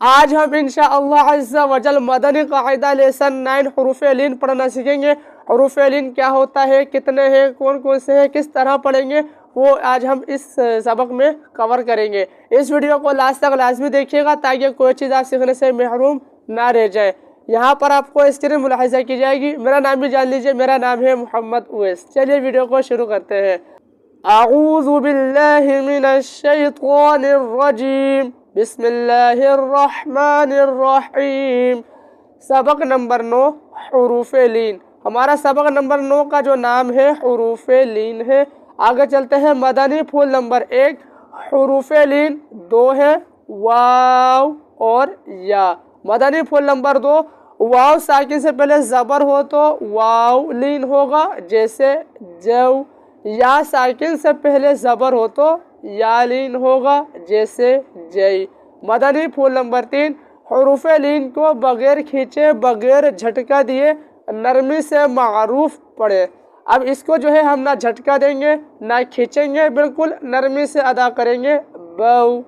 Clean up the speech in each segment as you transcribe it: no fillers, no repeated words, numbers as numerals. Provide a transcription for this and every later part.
आज हम इंशाअल्लाह अज़्ज़ा वजल मदनी कायदा लेसन 9 हुरूफ लीन पढ़ना सीखेंगे। हुरूफ लीन क्या होता है, कितने हैं, कौन कौन से हैं, किस तरह पढ़ेंगे, वो आज हम इस सबक में कवर करेंगे। इस वीडियो को लास्ट तक लाजमी देखिएगा ताकि कोई चीज़ आप सीखने से महरूम ना रह जाए। यहाँ पर आपको स्क्रीन मुलाहिजा की जाएगी। मेरा नाम भी जान लीजिए, मेरा नाम है मोहम्मद उवैस। चलिए वीडियो को शुरू करते हैं। अऊज़ु बिल्लाहि मिनश शैतानिर रजीम, बिस्मिल्लाहिर्रहमानिर्रहीम। सबक नंबर 9 हुरूफ लीन। हमारा सबक नंबर 9 का जो नाम है हुरूफ लीन है। आगे चलते हैं। मदनी फूल नंबर 1 हुरूफ लीन 2 है, वाव और या। मदनी फूल नंबर 2 वाव साकिन से पहले ज़बर हो तो वाव लीन होगा, जैसे जव। या साकिन से पहले ज़बर हो तो या लीन होगा, जैसे जय। मदनी फूल नंबर 3 हुरूफ लीन को बगैर खींचे, बगैर झटका दिए नरमी से मारूफ पढ़े। अब इसको जो है हम ना झटका देंगे ना खींचेंगे, बिल्कुल नरमी से अदा करेंगे। बऊ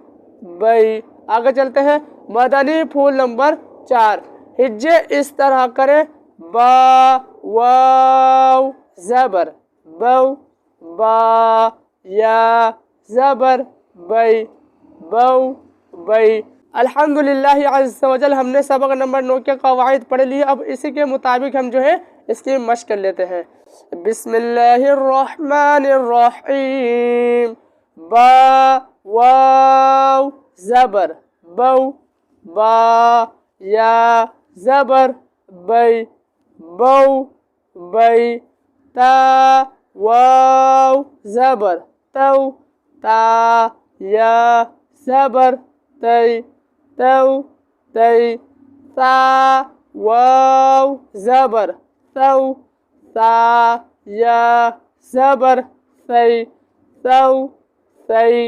बई। आगे चलते हैं। मदनी फूल नंबर 4 हिज्जे इस तरह करें। बा वाव ज़बर बऊ, बा या ज़बर बई, बऊ बई। अल्हम्दुलिल्लाह अज़्ज़ा वजल हमने सबक नंबर 9 के कवाइद पढ़ लिए। अब इसी के मुताबिक हम जो है इसकी मश्क कर लेते हैं। बिस्मिल्लाहिर्रहमानिर्रहीम। बा वाव ज़बर बऊ, बा या ज़बर बई, बऊ बई। ता वाव ज़बर तऊ, ता या ज़बर तई, तऊ तई। ता वाव ज़बर तऊ, ता या ज़बर तई, तऊ तई।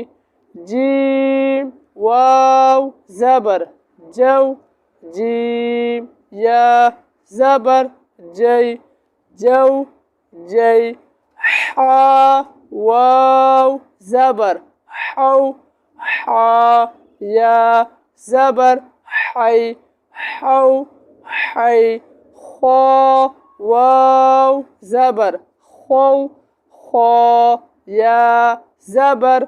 जीम वाव ज़बर जव, जीम या ज़बर जय, जव जय। हा वाव ज़बर हौ, हा या ज़बर हई, हौ हई। खो वाव ज़बर खौ, खौ या ज़बर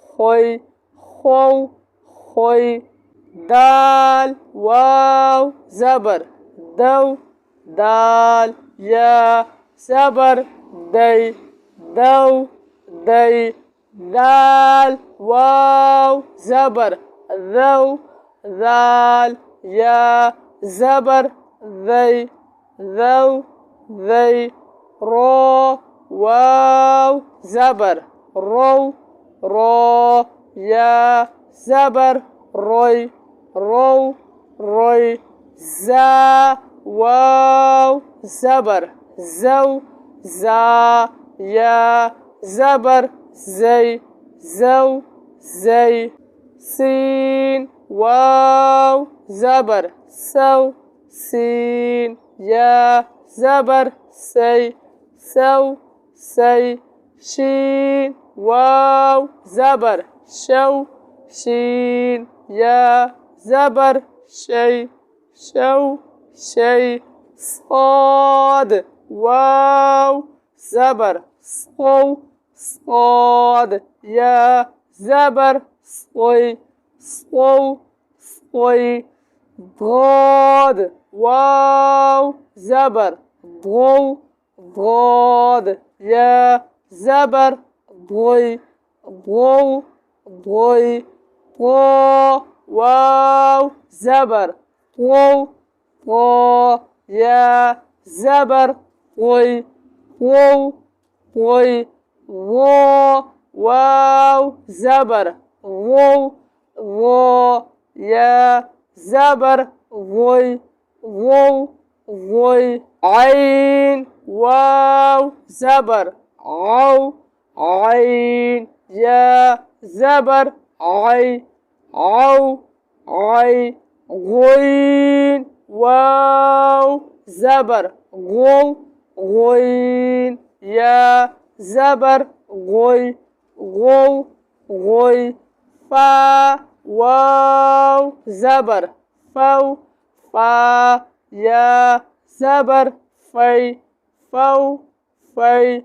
खोई, खौ खोई। दाल वाव ज़बर दौ, दाल या ज़बर दई, दौ दई। दाल वाव ज़बर दौ, दाल या ज़बर दई, दौ दई। रो वाव ज़बर रौ, रो या ज़बर रोई, रौ रोई। ज़ा वाव ज़बर ज़ौ, ज़ा या ज़बर ज़ई, ज़ौ ज़ई। सीन वाव ज़बर सौ, सीन या ज़बर सई, सौ सई। शीन वाव ज़बर शौ, शीन या ज़बर शई, शौ शई। صاد वाव ज़बर सौ, صاد या ज़बर सोई, सौ सोई। ضاد वाव ज़बर धौ, ضاد या ज़बर धोई, धौ धोई। तो वाव ज़बर तो, तो या ज़बर तोई, तो तोई। वो वाव ज़बर वो, वो या ज़बर वोई, वो वोई। आइन वाव ज़बर औ, आइन या ज़बर आई, औ आई। गोइन वाव ज़बर गो, गोइन या ज़बर गोई, गो गोई। फा वाव ज़बर فو فا يا زبر في فو في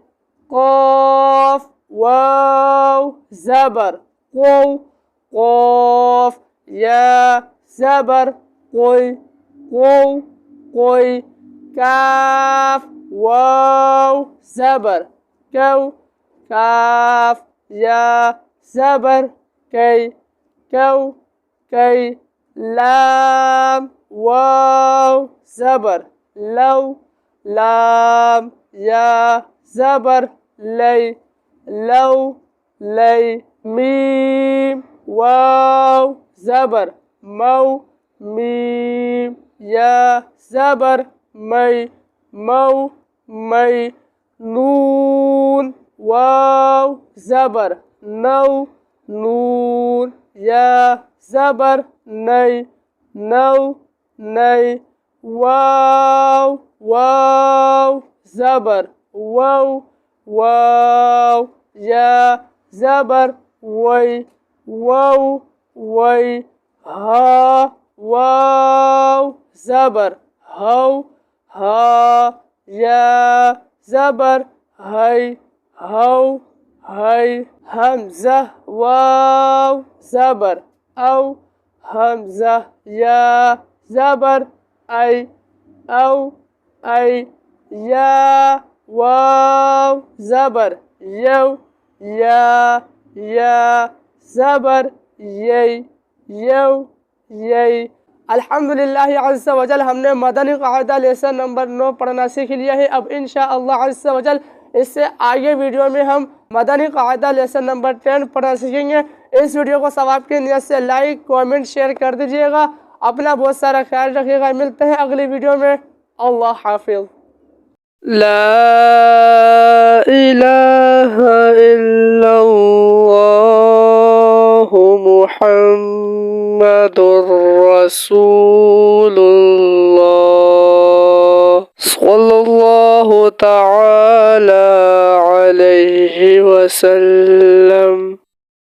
قاف واو زبر قو قاف يا زبر قوي قو قوي كاف واو زبر كو كاف يا زبر كي كو كي لام واو زبر لو لام يا زبر لي لو لي ميم واو زبر مو ميم يا زبر مي مو مي نون واو زبر نو نون يا زبر ني نو ني واو واو زبر واو واو يا زبر وي واو وي ها واو زبر هو ها يا زبر هي هو هي همزة واو زبر أو همزة يا زبر أي أو أي يا واو زبر يو يا زبر يي يو यही अल्हम्दुलिल्लाह अज़्ज़ा वजल हमने मदनी क़ाइदा लेसन नंबर 9 पढ़ना सीख लिया है। अब इंशाअल्लाह अज़्ज़ा वजल इससे आगे वीडियो में हम मदनी क़ाइदा लेसन नंबर 10 पढ़ना सीखेंगे। इस वीडियो को सवाब की नियत से लाइक कमेंट शेयर कर दीजिएगा। अपना बहुत सारा ख्याल रखिएगा। मिलते हैं अगली वीडियो में। अल्लाह हाफ़िज़। ला इलाहा इल्लल्लाहु मुहम्मदुर रसूलुल्लाह सल्लल्लाहु तआला अलैहि वसल्लम।